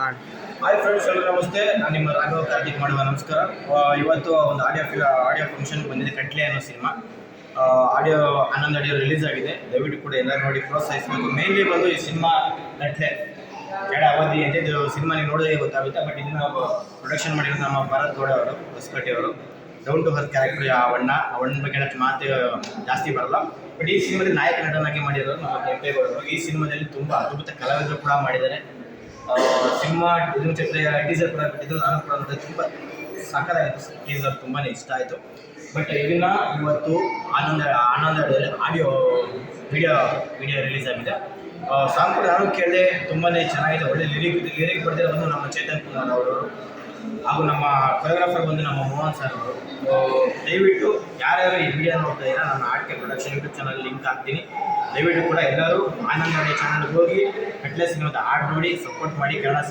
Hi friends, ಎಲ್ಲರೂ ನಮಸ್ತೆ. ನಾನು ನಿಮ್ಮ ರಾಘವ್ ಕಾರ್ತಿಕ್ ಮಾಡುವ ನಮಸ್ಕಾರ. ಇವತ್ತು ಒಂದು ಆಡಿಯೋ ಫಂಕ್ಷನ್ಗೆ ಬಂದಿದೆ. ಕಟ್ಲೆ ಅನ್ನೋ ಸಿನಿಮಾ ಆಡಿಯೋ 11 ಆಡಿಯೋ ರಿಲೀಸ್ ಆಗಿದೆ. ದಯವಿಟ್ಟು ಕೂಡ ಎಲ್ಲರೂ ನೋಡಿ ಪ್ರೋತ್ಸಾಹಿಸಬೇಕು. ಮೇನ್ಲಿ ಬಂದು ಈ ಸಿನಿಮಾ ಕಟ್ಲೆ ಕೆಡ ಅವಧಿ ಅಂತ ಇದು ಸಿನಿಮಾ ನೀವು ನೋಡೋದೇ ಗೊತ್ತಾಗುತ್ತೆ. ಬಟ್ ಇದನ್ನು ಪ್ರೊಡಕ್ಷನ್ ಮಾಡಿರೋದು ನಮ್ಮ ಭರತ್ ಗೌಡ ಅವರು, ಹೊಸಪೇಟೆ ಅವರು. ಡೌನ್ ಟು ಅರ್ತ್ ಕ್ಯಾರೆಕ್ಟರ್ ಅವಣ್ಣ ಬಗ್ಗೆ ಮಾತು ಜಾಸ್ತಿ ಬರಲ್ಲ. ಬಟ್ ಈ ಸಿನಿಮಾದಲ್ಲಿ ನಾಯಕ ನಟನಾಗಿ ಮಾಡಿರೋರು ನಮ್ಮ ಕೆಂಪೇಗೌಡರು. ಈ ಸಿನಿಮಾದಲ್ಲಿ ತುಂಬ ಅದ್ಭುತ ಕಲಾವಿದರು ಕೂಡ ಮಾಡಿದ್ದಾರೆ. ಸಿನಿಮಾ ಇದನ್ನು ಟೀಸರ್ ಕೂಡ ಬಿಟ್ಟಿದ್ರು. ನಾನು ಕೂಡ ನೋಡಿದೆ, ತುಂಬ ಸಾಕಾಗಿತ್ತು ಟೀಸರ್, ತುಂಬಾ ಇಷ್ಟ ಆಯಿತು. ಬಟ್ ಇದನ್ನು ಇವತ್ತು ಆನಂದ ಆಡಿಯೋ ವಿಡಿಯೋ ರಿಲೀಸ್ ಆಗಿದೆ. ಸಾಂಗ್ ಕೂಡ ನಾನು ಕೇಳಿದೆ, ತುಂಬಾ ಚೆನ್ನಾಗಿದೆ. ಒಳ್ಳೆ ಲಿರಿಕ್ ಬರೆದಿರೋ ಬಂದು ನಮ್ಮ ಚೇತನ್ ಕುಮಾರ್ ಅವರು ಹಾಗೂ ನಮ್ಮ ಕೊರಿಯೋಗ್ರಾಫರ್ ಬಂದು ನಮ್ಮ ಮೋಹನ್ ಸರ್ ಅವರು. ದಯವಿಟ್ಟು ಯಾರ್ಯಾರು ಈ ವಿಡಿಯೋ ನೋಡ್ತಾ ಇದ್ದೀರಾ, ನನ್ನ RK production YouTube channel link ಹಾಕ್ತೀನಿ. ದಯವಿಟ್ಟು ಕೂಡ ಎಲ್ಲರೂ ಆನಂದ ಚಾನಲ್ಗೆ ಹೋಗಿ ಕಟ್ಲೆ ಸಿನಿಮಾದ ಹಾಡು ನೋಡಿ ಸಪೋರ್ಟ್ ಮಾಡಿ. ಕನ್ನಡ